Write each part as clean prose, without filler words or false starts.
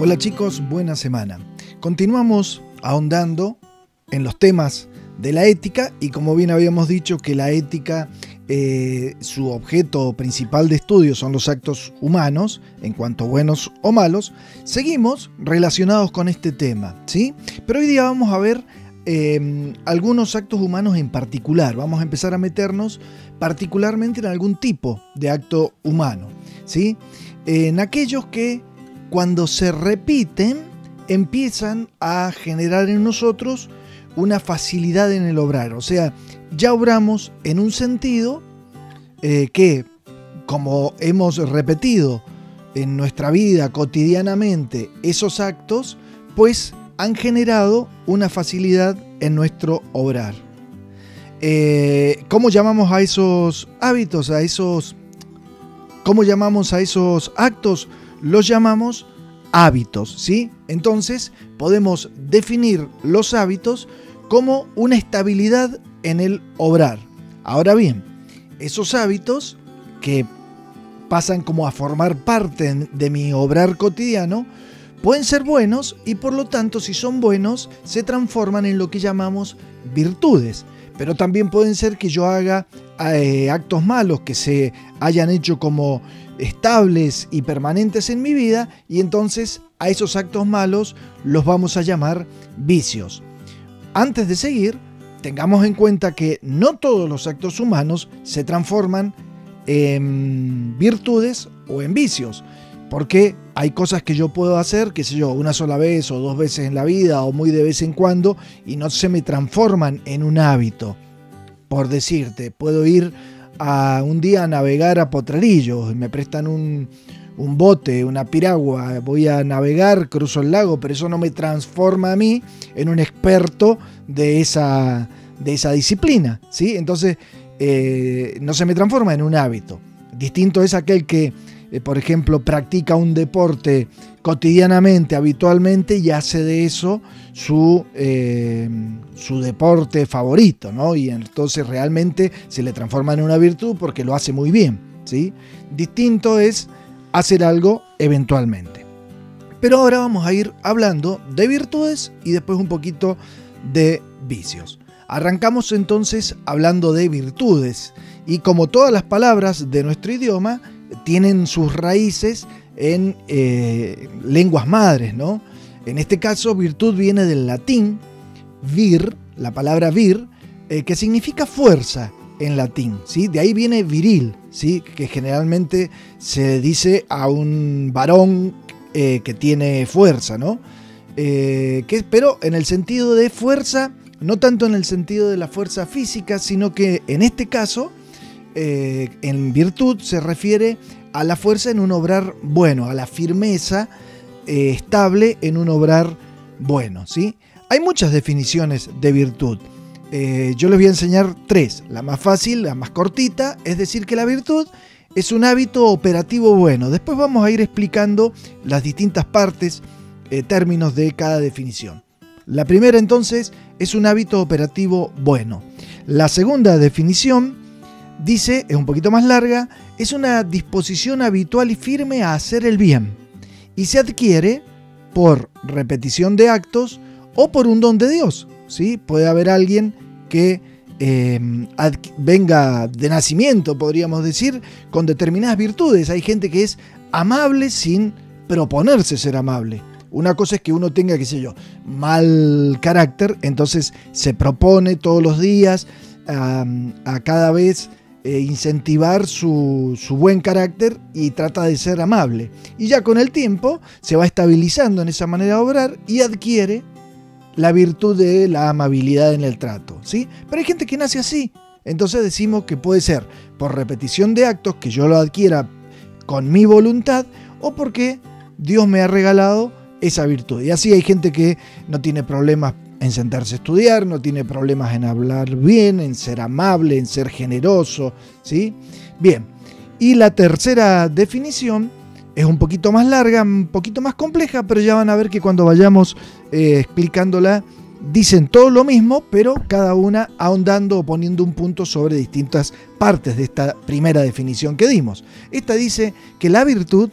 Hola chicos, buena semana. Continuamos ahondando en los temas de la ética y como bien habíamos dicho que la ética, su objeto principal de estudio son los actos humanos, en cuanto buenos o malos, seguimos relacionados con este tema, ¿sí? Pero hoy día vamos a ver algunos actos humanos en particular. Vamos a empezar a meternos particularmente en algún tipo de acto humano, ¿sí? En aquellos que cuando se repiten empiezan a generar en nosotros una facilidad en el obrar. O sea, ya obramos en un sentido que, como hemos repetido en nuestra vida cotidianamente esos actos, pues han generado una facilidad en nuestro obrar. ¿Cómo llamamos a esos hábitos, cómo llamamos a esos actos? Los llamamos hábitos, ¿sí? Entonces podemos definir los hábitos como una estabilidad en el obrar. Ahora bien, esos hábitos que pasan como a formar parte de mi obrar cotidiano pueden ser buenos y por lo tanto, si son buenos, se transforman en lo que llamamos virtudes. Pero también pueden ser que yo haga actos malos que se hayan hecho como estables y permanentes en mi vida y entonces a esos actos malos los vamos a llamar vicios. Antes de seguir, tengamos en cuenta que no todos los actos humanos se transforman en virtudes o en vicios, porque hay cosas que yo puedo hacer, qué sé yo, una sola vez o 2 veces en la vida o muy de vez en cuando y no se me transforman en un hábito. Por decirte, puedo ir un día a navegar a Potrerillos, me prestan un bote, una piragua, voy a navegar, cruzo el lago, pero eso no me transforma a mí en un experto de esa disciplina, ¿sí? Entonces no se me transforma en un hábito. Distinto es aquel que, por ejemplo, practica un deporte cotidianamente, habitualmente, y hace de eso su deporte favorito, ¿no? Y entonces realmente se le transforma en una virtud porque lo hace muy bien, ¿sí? Distinto es hacer algo eventualmente. Pero ahora vamos a ir hablando de virtudes y después un poquito de vicios. Arrancamos entonces hablando de virtudes y como todas las palabras de nuestro idioma tienen sus raíces en lenguas madres, ¿no? En este caso, virtud viene del latín vir, la palabra vir, que significa fuerza en latín, ¿sí? De ahí viene viril, ¿sí? Que generalmente se dice a un varón que tiene fuerza, ¿no? Pero en el sentido de fuerza, no tanto en el sentido de la fuerza física, sino que en este caso, en virtud se refiere a la fuerza en un obrar bueno, a la firmeza estable en un obrar bueno, ¿sí? Hay muchas definiciones de virtud. Yo les voy a enseñar 3. La más fácil, la más cortita, es decir que la virtud es un hábito operativo bueno. Después vamos a ir explicando las distintas partes, términos de cada definición. La primera entonces es un hábito operativo bueno. La segunda definición dice, es un poquito más larga, es una disposición habitual y firme a hacer el bien y se adquiere por repetición de actos o por un don de Dios, ¿sí? Puede haber alguien que venga de nacimiento, podríamos decir, con determinadas virtudes. Hay gente que es amable sin proponerse ser amable. Una cosa es que uno tenga, qué sé yo, mal carácter, entonces se propone todos los días a cada vez incentivar su buen carácter y trata de ser amable. Y ya con el tiempo se va estabilizando en esa manera de obrar y adquiere la virtud de la amabilidad en el trato, ¿sí? Pero hay gente que nace así. Entonces decimos que puede ser por repetición de actos que yo lo adquiera con mi voluntad o porque Dios me ha regalado esa virtud. Y así hay gente que no tiene problemas en sentarse a estudiar, no tiene problemas en hablar bien, en ser amable, en ser generoso, ¿sí? Bien, y la tercera definición es un poquito más larga, un poquito más compleja, pero ya van a ver que cuando vayamos explicándola, dicen todo lo mismo, pero cada una ahondando o poniendo un punto sobre distintas partes de esta primera definición que dimos. Esta dice que la virtud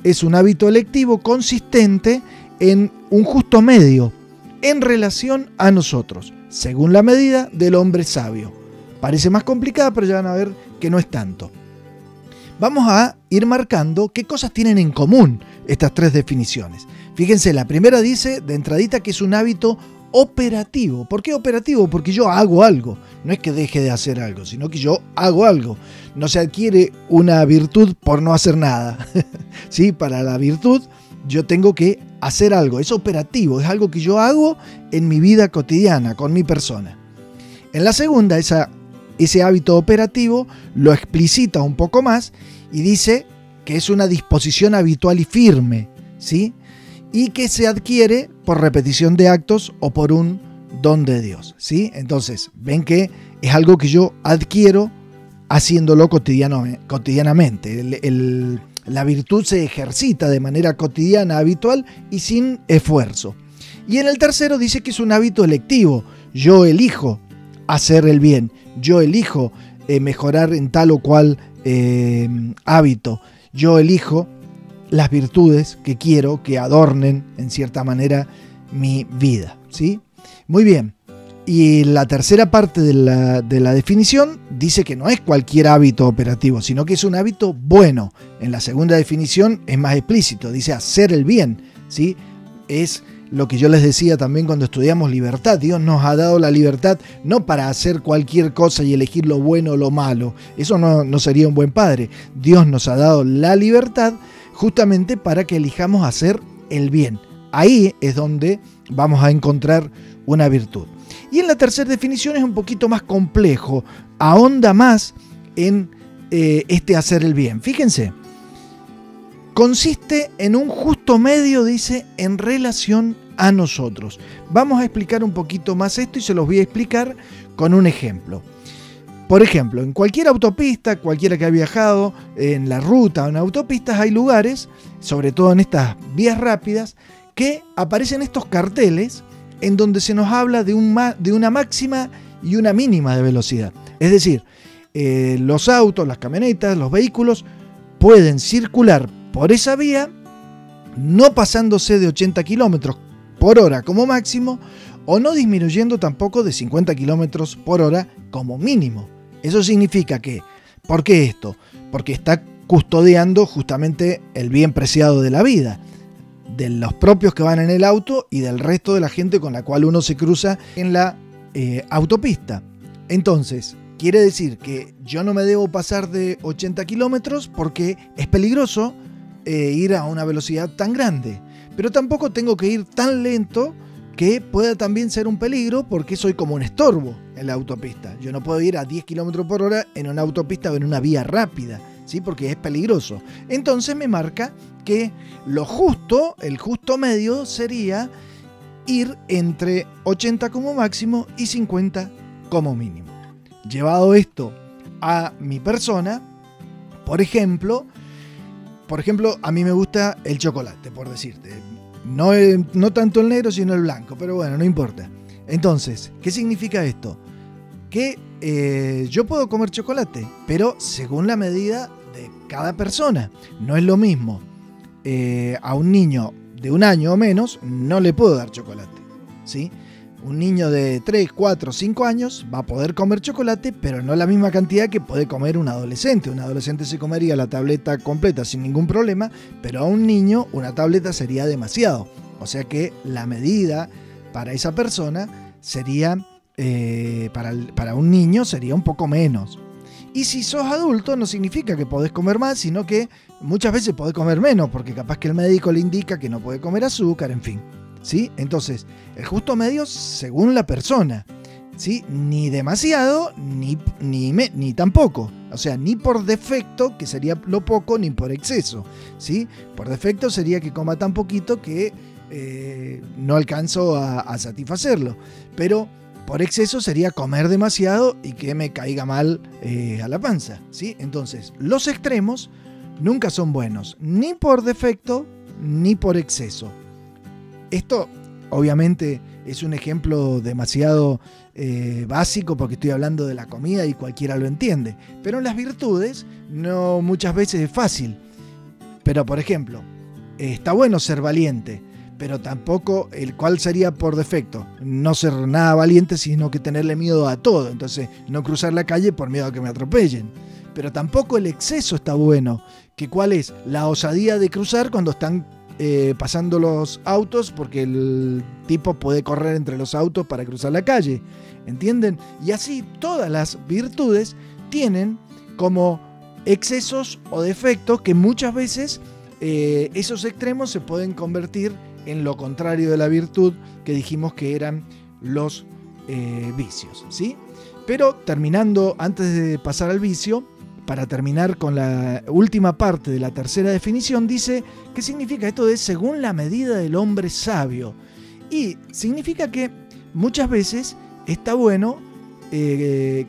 es un hábito electivo consistente en un justo medio en relación a nosotros, según la medida del hombre sabio. Parece más complicada, pero ya van a ver que no es tanto. Vamos a ir marcando qué cosas tienen en común estas tres definiciones. Fíjense, la primera dice de entradita que es un hábito operativo. ¿Por qué operativo? Porque yo hago algo. No es que deje de hacer algo, sino que yo hago algo. No se adquiere una virtud por no hacer nada. ¿Sí? Para la virtud yo tengo que hacer algo. Es operativo, es algo que yo hago en mi vida cotidiana, con mi persona. En la segunda, ese hábito operativo lo explicita un poco más y dice que es una disposición habitual y firme, ¿sí? Y que se adquiere por repetición de actos o por un don de Dios, ¿sí? Entonces, ven que es algo que yo adquiero haciéndolo cotidianamente. La virtud se ejercita de manera cotidiana, habitual y sin esfuerzo. Y en el tercero dice que es un hábito electivo. Yo elijo hacer el bien. Yo elijo mejorar en tal o cual hábito. Yo elijo las virtudes que quiero que adornen en cierta manera mi vida, ¿sí? Muy bien. Y la tercera parte de la definición dice que no es cualquier hábito operativo, sino que es un hábito bueno. En la segunda definición es más explícito, dice hacer el bien, ¿sí? Es lo que yo les decía también cuando estudiamos libertad. Dios nos ha dado la libertad no para hacer cualquier cosa y elegir lo bueno o lo malo. Eso no sería un buen padre. Dios nos ha dado la libertad justamente para que elijamos hacer el bien. Ahí es donde vamos a encontrar una virtud. Y en la tercera definición es un poquito más complejo, ahonda más en este hacer el bien. Fíjense, consiste en un justo medio, dice, en relación a nosotros. Vamos a explicar un poquito más esto y se los voy a explicar con un ejemplo. Por ejemplo, en cualquier autopista, cualquiera que ha viajado en la ruta o en autopistas, hay lugares, sobre todo en estas vías rápidas, que aparecen estos carteles en donde se nos habla de una máxima y una mínima de velocidad. Es decir, los autos, las camionetas, los vehículos pueden circular por esa vía no pasándose de 80 km por hora como máximo o no disminuyendo tampoco de 50 km por hora como mínimo. Eso significa que, ¿por qué esto? Porque está custodiando justamente el bien preciado de la vida, de los propios que van en el auto y del resto de la gente con la cual uno se cruza en la autopista. Entonces, quiere decir que yo no me debo pasar de 80 kilómetros porque es peligroso ir a una velocidad tan grande. Pero tampoco tengo que ir tan lento que pueda también ser un peligro porque soy como un estorbo en la autopista. Yo no puedo ir a 10 km por hora en una autopista o en una vía rápida, ¿sí? Porque es peligroso. Entonces me marca que lo justo, el justo medio sería ir entre 80 como máximo y 50 como mínimo. Llevado esto a mi persona, por ejemplo, a mí me gusta el chocolate, por decirte. No tanto el negro, sino el blanco, pero bueno, no importa. Entonces, ¿qué significa esto? Que yo puedo comer chocolate, pero según la medida de cada persona. No es lo mismo. A un niño de 1 año o menos no le puedo dar chocolate, ¿sí? Un niño de 3, 4, 5 años va a poder comer chocolate, pero no la misma cantidad que puede comer un adolescente. Un adolescente se comería la tableta completa sin ningún problema, pero a un niño una tableta sería demasiado. O sea que la medida para esa persona sería, para un niño sería un poco menos. Y si sos adulto no significa que podés comer más, sino que muchas veces podés comer menos, porque capaz que el médico le indica que no puede comer azúcar, en fin. ¿Sí? Entonces, el justo medio según la persona, ¿sí? Ni demasiado, ni tampoco. O sea, ni por defecto, que sería lo poco, ni por exceso, ¿sí? Por defecto sería que coma tan poquito que no alcanzo a satisfacerlo. Pero por exceso sería comer demasiado y que me caiga mal a la panza, ¿sí? Entonces, los extremos nunca son buenos, ni por defecto, ni por exceso. Esto obviamente es un ejemplo demasiado básico porque estoy hablando de la comida y cualquiera lo entiende. Pero en las virtudes no muchas veces es fácil. Pero por ejemplo, está bueno ser valiente, pero tampoco, ¿cuál sería por defecto? No ser nada valiente, sino que tenerle miedo a todo. Entonces, no cruzar la calle por miedo a que me atropellen. Pero tampoco el exceso está bueno. ¿Cuál es? La osadía de cruzar cuando están pasando los autos, porque el tipo puede correr entre los autos para cruzar la calle. ¿Entienden? Y así todas las virtudes tienen como excesos o defectos que muchas veces esos extremos se pueden convertir en lo contrario de la virtud, que dijimos que eran los vicios, ¿sí? Pero terminando, antes de pasar al vicio, para terminar con la última parte de la tercera definición, dice, ¿qué significa esto de según la medida del hombre sabio? Y significa que muchas veces está bueno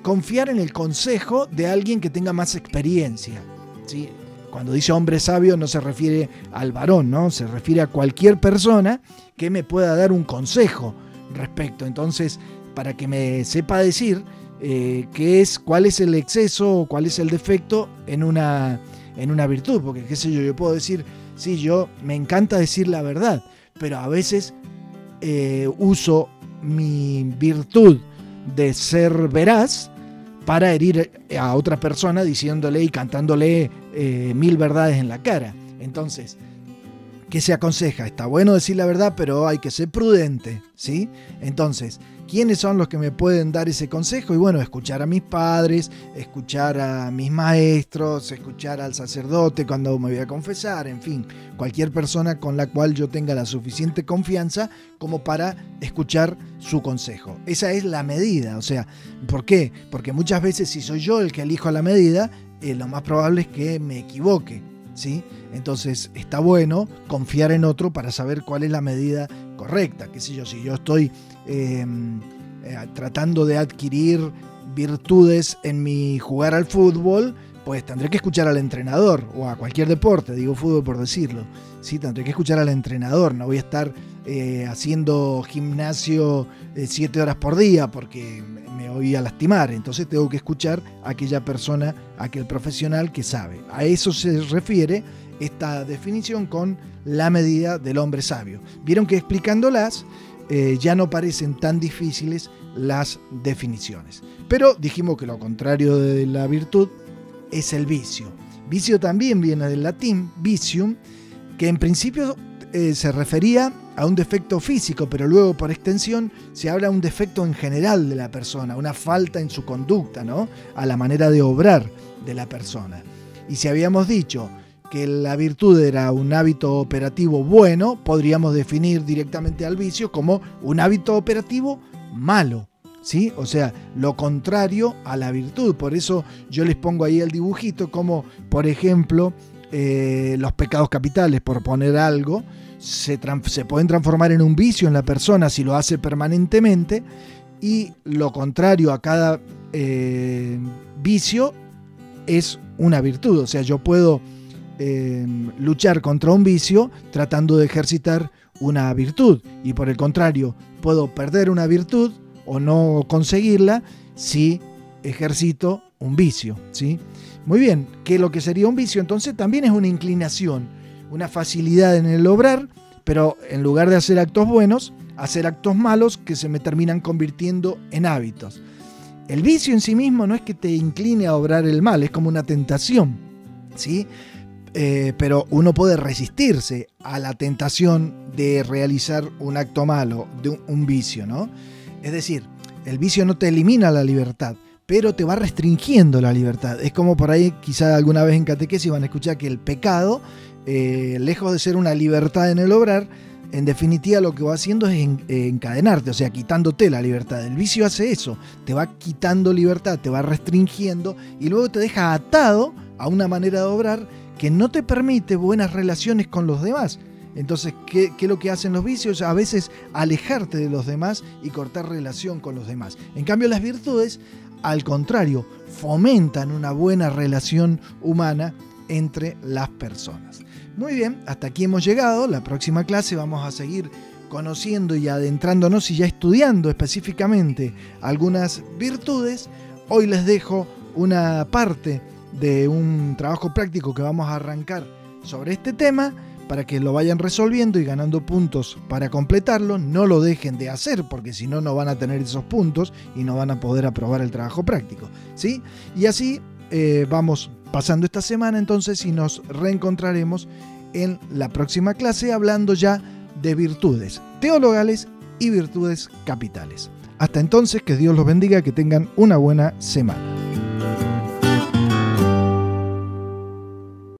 confiar en el consejo de alguien que tenga más experiencia, ¿sí? Cuando dice hombre sabio no se refiere al varón, ¿no? Se refiere a cualquier persona que me pueda dar un consejo respecto. Entonces, para que me sepa decir cuál es el exceso o cuál es el defecto en una virtud. Porque, qué sé yo puedo decir, sí, yo me encanta decir la verdad, pero a veces uso mi virtud de ser veraz para herir a otra persona diciéndole y cantándole 1000 verdades en la cara. Entonces, ¿qué se aconseja? Está bueno decir la verdad, pero hay que ser prudente, ¿sí? Entonces, ¿quiénes son los que me pueden dar ese consejo? Y bueno, escuchar a mis padres, escuchar a mis maestros, escuchar al sacerdote cuando me voy a confesar, en fin, cualquier persona con la cual yo tenga la suficiente confianza como para escuchar su consejo. Esa es la medida, o sea, ¿por qué? Porque muchas veces si soy yo el que elijo la medida, lo más probable es que me equivoque, ¿sí? Entonces está bueno confiar en otro para saber cuál es la medida correcta. Qué sé yo, si yo estoy tratando de adquirir virtudes en mi jugar al fútbol, pues tendré que escuchar al entrenador, o a cualquier deporte, digo fútbol por decirlo, ¿sí? Tendré que escuchar al entrenador, no voy a estar haciendo gimnasio 7 horas por día porque me voy a lastimar. Entonces tengo que escuchar a aquella persona, a aquel profesional que sabe. A eso se refiere esta definición con la medida del hombre sabio. Vieron que explicándolas ya no parecen tan difíciles las definiciones. Pero dijimos que lo contrario de la virtud es el vicio. Vicio también viene del latín vicium, que en principio se refería a un defecto físico, pero luego por extensión se habla de un defecto en general de la persona, una falta en su conducta, ¿no? A la manera de obrar de la persona. Y si habíamos dicho que la virtud era un hábito operativo bueno, podríamos definir directamente al vicio como un hábito operativo malo, ¿sí? O sea, lo contrario a la virtud. Por eso yo les pongo ahí el dibujito como, por ejemplo, los pecados capitales, por poner algo, se pueden transformar en un vicio en la persona si lo hace permanentemente, y lo contrario a cada vicio es una virtud. O sea, yo puedo luchar contra un vicio tratando de ejercitar una virtud, y por el contrario puedo perder una virtud o no conseguirla si ejercito un vicio, ¿sí? Muy bien, ¿qué es lo que sería un vicio? Entonces también es una inclinación, una facilidad en el obrar, pero en lugar de hacer actos buenos, hacer actos malos que se me terminan convirtiendo en hábitos. El vicio en sí mismo no es que te incline a obrar el mal, es como una tentación, ¿sí? Pero uno puede resistirse a la tentación de realizar un acto malo, de un vicio, ¿no? Es decir, el vicio no te elimina la libertad, pero te va restringiendo la libertad. Es como por ahí, quizá alguna vez en catequesis van a escuchar que el pecado, lejos de ser una libertad en el obrar, en definitiva lo que va haciendo es encadenarte, o sea, quitándote la libertad. El vicio hace eso, te va quitando libertad, te va restringiendo y luego te deja atado a una manera de obrar que no te permite buenas relaciones con los demás. Entonces, ¿qué es lo que hacen los vicios? A veces alejarte de los demás y cortar relación con los demás. En cambio, las virtudes, al contrario, fomentan una buena relación humana entre las personas. Muy bien, hasta aquí hemos llegado. La próxima clase vamos a seguir conociendo y adentrándonos y ya estudiando específicamente algunas virtudes. Hoy les dejo una parte de un trabajo práctico que vamos a arrancar sobre este tema, para que lo vayan resolviendo y ganando puntos para completarlo. No lo dejen de hacer, porque si no, no van a tener esos puntos y no van a poder aprobar el trabajo práctico, ¿sí? Y así vamos pasando esta semana entonces y nos reencontraremos en la próxima clase hablando ya de virtudes teologales y virtudes capitales. Hasta entonces, que Dios los bendiga, que tengan una buena semana.